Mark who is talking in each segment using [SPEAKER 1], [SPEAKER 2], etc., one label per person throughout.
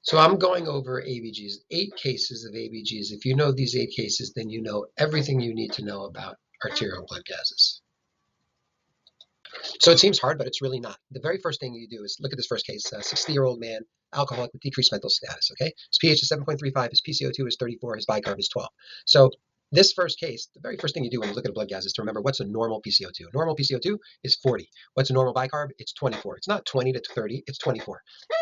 [SPEAKER 1] So I'm going over ABGs, 8 cases of ABGs. If you know these 8 cases, then you know everything you need to know about arterial blood gases. So it seems hard, but it's really not. The very first thing you do is look at this first case, a 60-year-old man, alcoholic with decreased mental status, okay? His pH is 7.35, his PCO2 is 34, his bicarb is 12. So this first case, the very first thing you do when you look at a blood gas is to remember what's a normal PCO2. A normal PCO2 is 40. What's a normal bicarb? It's 24. It's not 20 to 30, it's 24.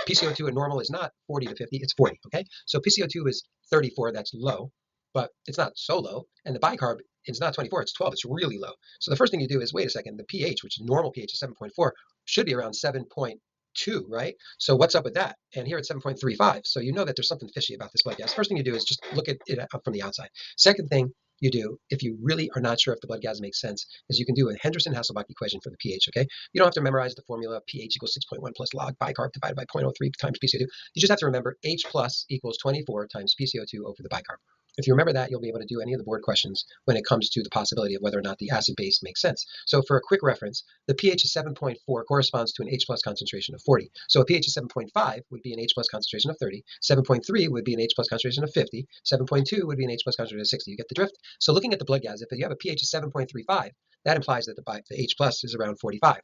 [SPEAKER 1] PCO2 in normal is not 40 to 50, it's 40, okay? So PCO2 is 34, that's low, but it's not so low. And the bicarb, it's not 24, it's 12, it's really low. So the first thing you do is, wait a second, the pH, which is normal pH is 7.4, should be around 7.2, right? So what's up with that? And here it's 7.35. So you know that there's something fishy about this blood gas. First thing you do is just look at it up from the outside. Second thing you do, if you really are not sure if the blood gas makes sense, is you can do a Henderson-Hasselbalch equation for the pH, okay? You don't have to memorize the formula pH equals 6.1 plus log bicarb divided by 0.03 times PCO2. You just have to remember H plus equals 24 times PCO2 over the bicarb. If you remember that, you'll be able to do any of the board questions when it comes to the possibility of whether or not the acid base makes sense. So for a quick reference, the pH of 7.4 corresponds to an H plus concentration of 40. So a pH of 7.5 would be an H plus concentration of 30. 7.3 would be an H plus concentration of 50. 7.2 would be an H plus concentration of 60. You get the drift? So looking at the blood gas, if you have a pH of 7.35, that implies that the H plus is around 45.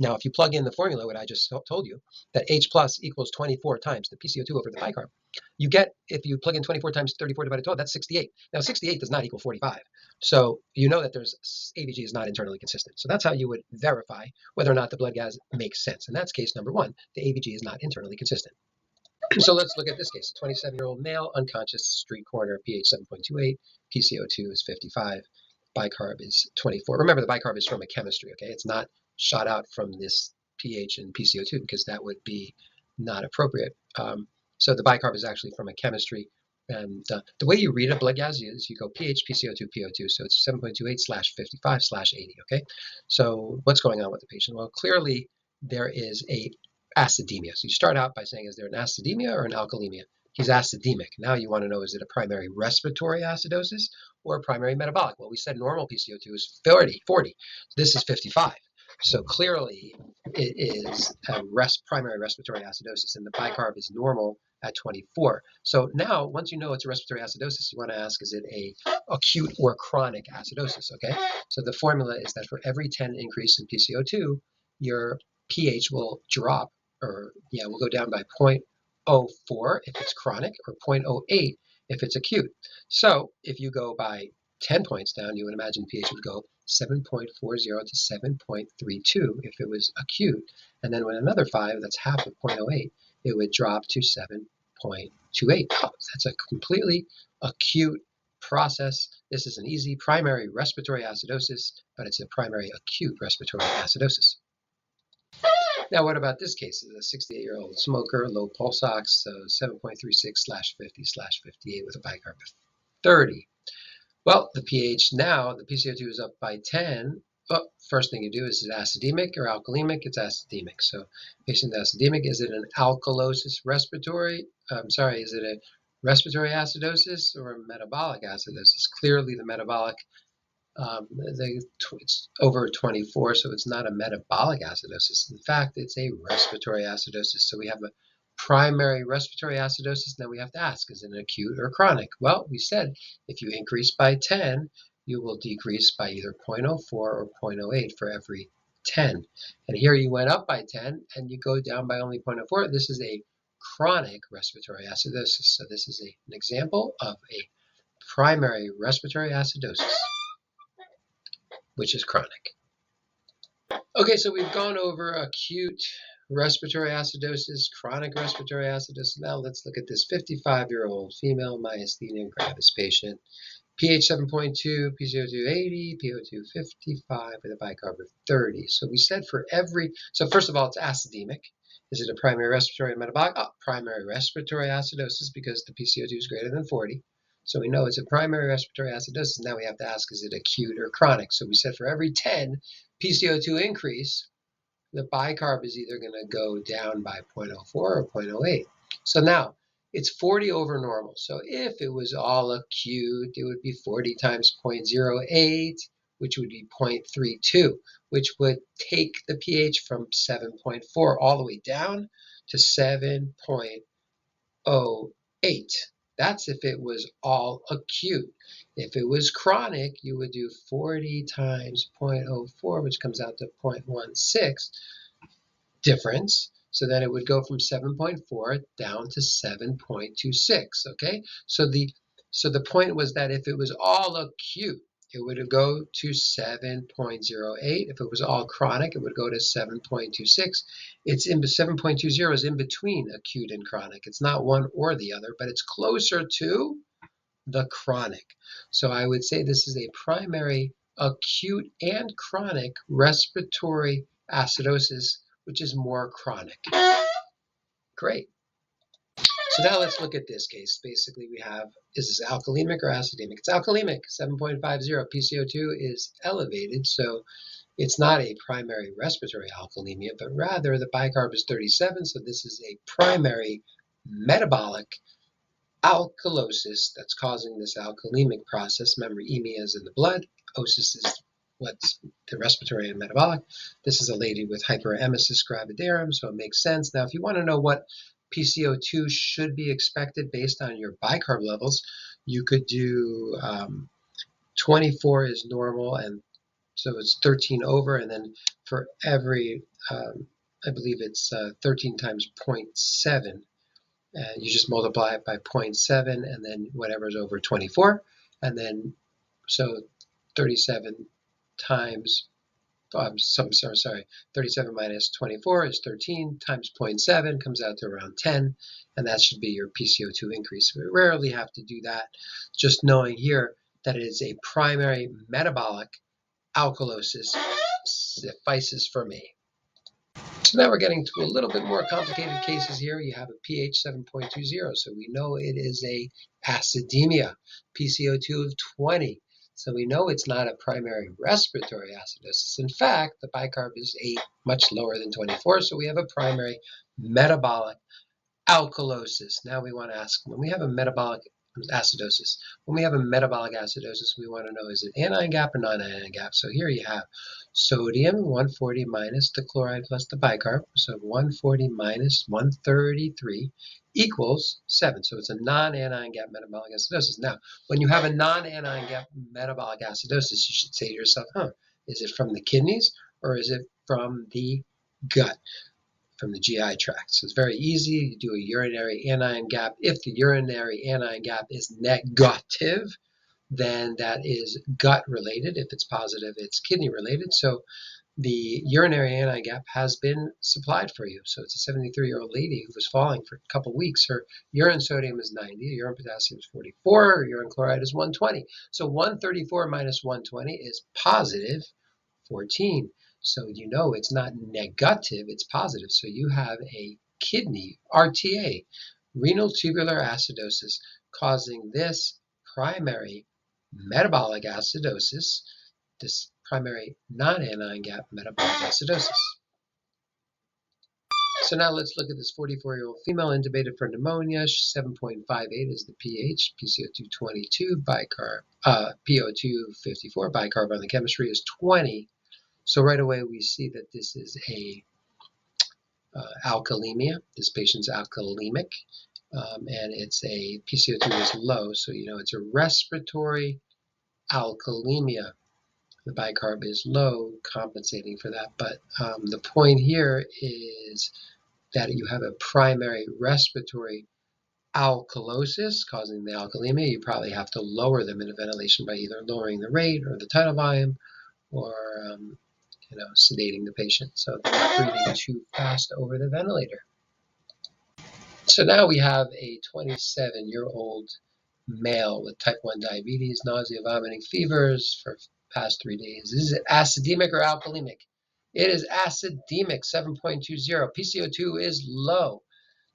[SPEAKER 1] Now, if you plug in the formula, what I just told you, that H plus equals 24 times the PCO2 over the bicarb, you get, if you plug in 24 times 34 divided by 12, that's 68. Now, 68 does not equal 45. So you know that ABG is not internally consistent. So that's how you would verify whether or not the blood gas makes sense. And that's case number 1. The ABG is not internally consistent. So let's look at this case. A 27-year-old male, unconscious, street corner, pH 7.28, PCO2 is 55, bicarb is 24. Remember, the bicarb is from a chemistry, okay? It's not shot out from this pH and PCO2 because that would be not appropriate. So the bicarb is actually from a chemistry. And the way you read a blood gas is you go pH, PCO2, PO2. So it's 7.28/55/80, okay? So what's going on with the patient? Well, clearly there is a acidemia. So you start out by saying, is there an acidemia or an alkalemia? He's acidemic. Now you want to know, is it a primary respiratory acidosis or a primary metabolic? Well, we said normal PCO2 is 40. This is 55. So clearly it is a primary respiratory acidosis, and the bicarb is normal at 24. So now, once you know it's a respiratory acidosis, you want to ask, is it a acute or chronic acidosis, okay? So the formula is that for every 10 increase in PCO2, your pH will drop, or will go down by 0.04 if it's chronic, or 0.08 if it's acute. So if you go by 10 points down, you would imagine pH would go 7.40 to 7.32 if it was acute. And then with another 5, that's half of 0.08, it would drop to 7.28. That's a completely acute process. This is an easy primary respiratory acidosis, but it's a primary acute respiratory acidosis. Now, what about this case? It's a 68-year-old smoker, low pulse ox, so 7.36/50/58 with a bicarb of 30. Well, the pH now, the PCO2 is up by 10. Oh, first thing you do, is it acidemic or alkalemic? It's acidemic. So patient acidemic, is it an alkalosis respiratory? Is it a respiratory acidosis or a metabolic acidosis? Clearly the metabolic, it's over 24, so it's not a metabolic acidosis. In fact, it's a respiratory acidosis. So we have a primary respiratory acidosis. Now we have to ask, is it an acute or chronic? Well, we said if you increase by 10, you will decrease by either 0.04 or 0.08 for every 10. And here you went up by 10 and you go down by only 0.04. This is a chronic respiratory acidosis. So this is an example of a primary respiratory acidosis, which is chronic. Okay, so we've gone over acute respiratory acidosis, chronic respiratory acidosis. Now let's look at this 55-year-old female myasthenia gravis patient. pH 7.2, PCO2 80, PO2 55 with a bicarb of 30. So we said for every, so first of all, it's acidemic. Is it a primary respiratory and metabolic? Primary respiratory acidosis because the PCO2 is greater than 40. So we know it's a primary respiratory acidosis. Now we have to ask, is it acute or chronic? So we said for every 10 PCO2 increase, the bicarb is either going to go down by 0.04 or 0.08. So now it's 40 over normal. So if it was all acute, it would be 40 times 0.08, which would be 0.32, which would take the pH from 7.4 all the way down to 7.28. 0.08. That's if it was all acute. If it was chronic, you would do 40 times 0.04, which comes out to 0.16 difference. So then it would go from 7.4 down to 7.26, okay? So the point was that if it was all acute, it would go to 7.08. If it was all chronic, it would go to 7.26. It's in 7.20 is in between acute and chronic. It's not one or the other, but it's closer to the chronic. So I would say this is a primary acute and chronic respiratory acidosis, which is more chronic. Great. So now let's look at this case. Basically, we have, is this alkalemic or acidemic? It's alkalemic, 7.50. PCO2 is elevated, so it's not a primary respiratory alkalemia, but rather the bicarb is 37, so this is a primary metabolic alkalosis that's causing this alkalemic process. Remember, emia is in the blood, osis is what's the respiratory and metabolic. This is a lady with hyperemesis gravidarum, so it makes sense. Now, if you want to know what PCO2 should be expected based on your bicarb levels, you could do 24 is normal, and so it's 13 over, and then for every, I believe it's 13 times 0.7, you just multiply it by 0.7 and then whatever's over 24. And then, so 37 times, 37 minus 24 is 13 times 0.7 comes out to around 10. And that should be your PCO2 increase. We rarely have to do that. Just knowing here that it is a primary metabolic alkalosis suffices for me. So now we're getting to a little bit more complicated cases here. You have a pH 7.20, so we know it is a acidemia, PCO2 of 20. So we know it's not a primary respiratory acidosis. In fact, the bicarb is 8, much lower than 24, so we have a primary metabolic alkalosis. Now we want to ask, when we have a metabolic acidosis, we want to know, is it anion gap or non-anion gap? So here you have sodium 140 minus the chloride plus the bicarb, so 140 minus 133 equals 7. So it's a non-anion gap metabolic acidosis. Now, when you have a non-anion gap metabolic acidosis, you should say to yourself, is it from the kidneys or is it from the gut? From the GI tract. So it's very easy. You do a urinary anion gap. If the urinary anion gap is negative, then that is gut related. If it's positive, it's kidney related. So the urinary anion gap has been supplied for you. So it's a 73-year-old lady who was falling for a couple weeks. Her urine sodium is 90, urine potassium is 44, her urine chloride is 120. So 134 minus 120 is positive 14. So you know it's not negative, it's positive. So you have a kidney, RTA, renal tubular acidosis, causing this primary metabolic acidosis, this primary non-anion gap metabolic acidosis. So now let's look at this 44-year-old female intubated for pneumonia. 7.58 is the pH, PCO2 22, bicarb, PO2 54, bicarb on the chemistry is 20. So right away we see that this is a alkalemia. This patient's alkalemic, and it's a PCO2 is low, so you know it's a respiratory alkalemia. The bicarb is low, compensating for that. But the point here is that you have a primary respiratory alkalosis causing the alkalemia. You probably have to lower the minute ventilation by either lowering the rate or the tidal volume, or sedating the patient so they're not breathing too fast over the ventilator. So now we have a 27-year-old male with type 1 diabetes, nausea, vomiting, fevers for past 3 days. Is it acidemic or alkalemic? It is acidemic, 7.20. PCO2 is low.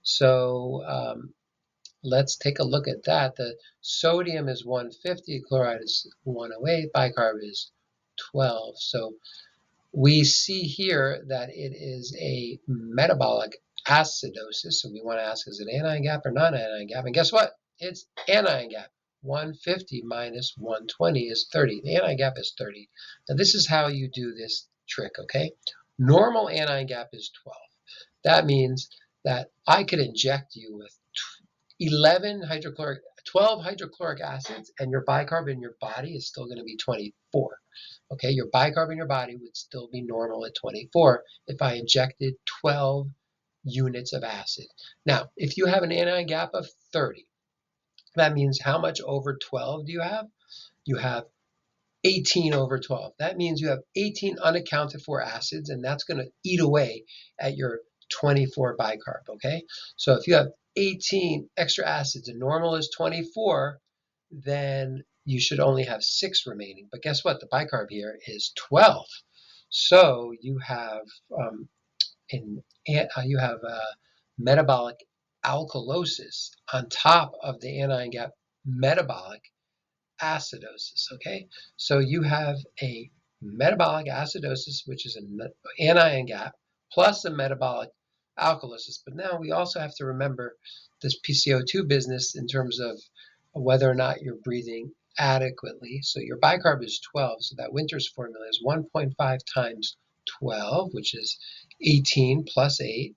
[SPEAKER 1] So let's take a look at that. The sodium is 150, chloride is 108, bicarb is 12. So we see here that it is a metabolic acidosis. So we want to ask, is it anion gap or non-anion gap? And guess what? It's anion gap. 150 minus 120 is 30. The anion gap is 30. Now this is how you do this trick, okay? Normal anion gap is 12. That means that I could inject you with 12 hydrochloric acids, and your bicarb in your body is still going to be 24. Okay, your bicarb in your body would still be normal at 24 if I injected 12 units of acid. Now, if you have an anion gap of 30, that means how much over 12 do you have? You have 18 over 12. That means you have 18 unaccounted for acids, and that's going to eat away at your 24 bicarb, okay? So if you have 18 extra acids and normal is 24, then you should only have 6 remaining. But guess what? The bicarb here is 12. So you have metabolic alkalosis on top of the anion gap metabolic acidosis, okay? So you have a metabolic acidosis, which is an anion gap, plus a metabolic alkalosis. But now we also have to remember this PCO2 business in terms of whether or not you're breathing adequately. So your bicarb is 12, so that Winter's formula is 1.5 times 12, which is 18 plus 8.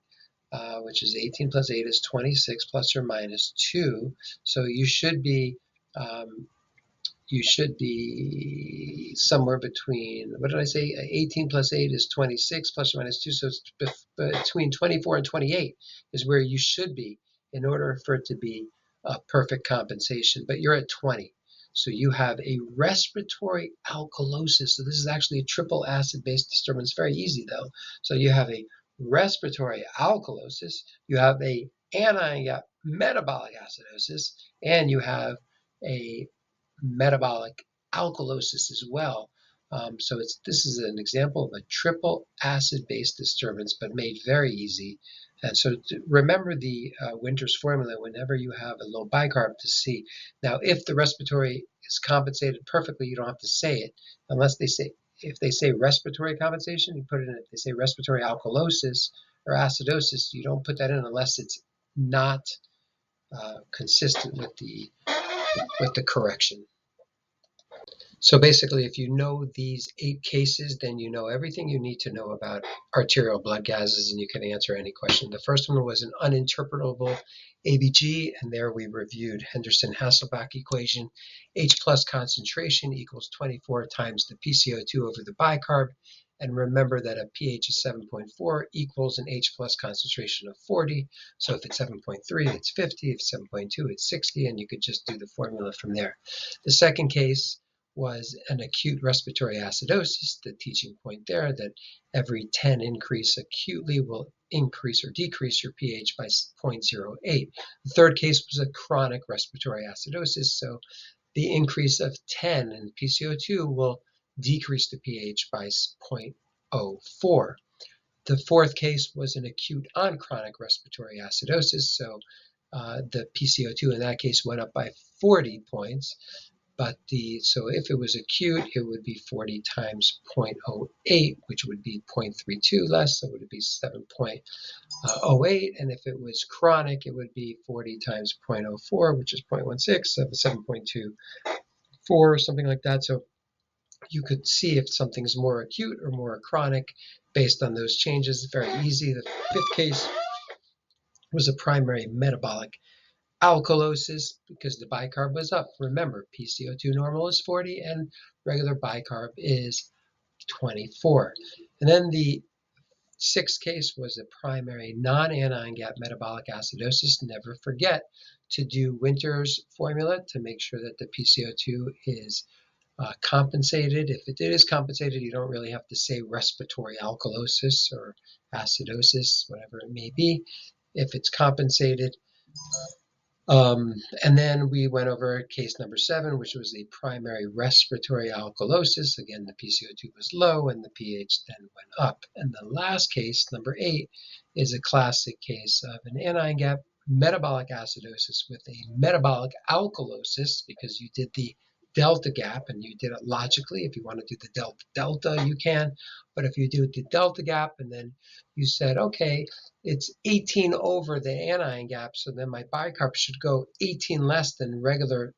[SPEAKER 1] Which is 18 plus 8 is 26 plus or minus 2. So you should be somewhere between, what did I say? 18 plus 8 is 26 plus or minus 2. So it's between 24 and 28 is where you should be in order for it to be a perfect compensation. But you're at 20. So you have a respiratory alkalosis. So this is actually a triple acid-base disturbance. Very easy, though. So you have a respiratory alkalosis, you have a anion metabolic acidosis, and you have a metabolic alkalosis as well. So this is an example of a triple acid-base disturbance, but made very easy. And so remember the Winter's formula whenever you have a low bicarb to see. Now, if the respiratory is compensated perfectly, you don't have to say it, unless if they say respiratory compensation, you put it in. If they say respiratory alkalosis or acidosis, you don't put that in unless it's not consistent with the correction. So basically, if you know these 8 cases, then you know everything you need to know about arterial blood gases, and you can answer any question. The first one was an uninterpretable ABG, and there we reviewed Henderson-Hasselbalch equation. H plus concentration equals 24 times the PCO2 over the bicarb. And remember that a pH of 7.4 equals an H plus concentration of 40. So if it's 7.3, it's 50. If it's 7.2, it's 60. And you could just do the formula from there. The second case was an acute respiratory acidosis, the teaching point there that every 10 increase acutely will increase or decrease your pH by 0.08. The third case was a chronic respiratory acidosis, so the increase of 10 in PCO2 will decrease the pH by 0.04. The fourth case was an acute on chronic respiratory acidosis, so the PCO2 in that case went up by 40 points. But so if it was acute, it would be 40 times 0.08, which would be 0.32 less, so it would be 7.08. And if it was chronic, it would be 40 times 0.04, which is 0.16, so 7.24 or something like that. So you could see if something's more acute or more chronic based on those changes. It's very easy. The fifth case was a primary metabolic alkalosis because the bicarb was up. Remember, PCO2 normal is 40 and regular bicarb is 24. And then the sixth case was a primary non-anion gap metabolic acidosis. Never forget to do Winter's formula to make sure that the PCO2 is compensated. If it is compensated, you don't really have to say respiratory alkalosis or acidosis, whatever it may be. If it's compensated, and then we went over case number 7, which was the primary respiratory alkalosis. Again, the PCO2 was low and the pH then went up. And the last case, number 8, is a classic case of an anion gap metabolic acidosis with a metabolic alkalosis because you did the delta gap and you did it logically. If you want to do the delta, you can. But if you do the delta gap and then you said, okay, it's 18 over the anion gap, so then my bicarb should go 18 less than regular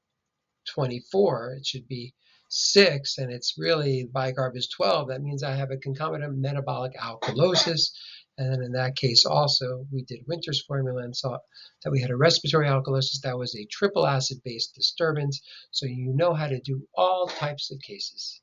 [SPEAKER 1] 24. It should be 6, and it's really bicarb is 12. That means I have a concomitant metabolic alkalosis, And then in that case also, we did Winter's formula and saw that we had a respiratory alkalosis that was a triple acid-based disturbance. So you know how to do all types of cases.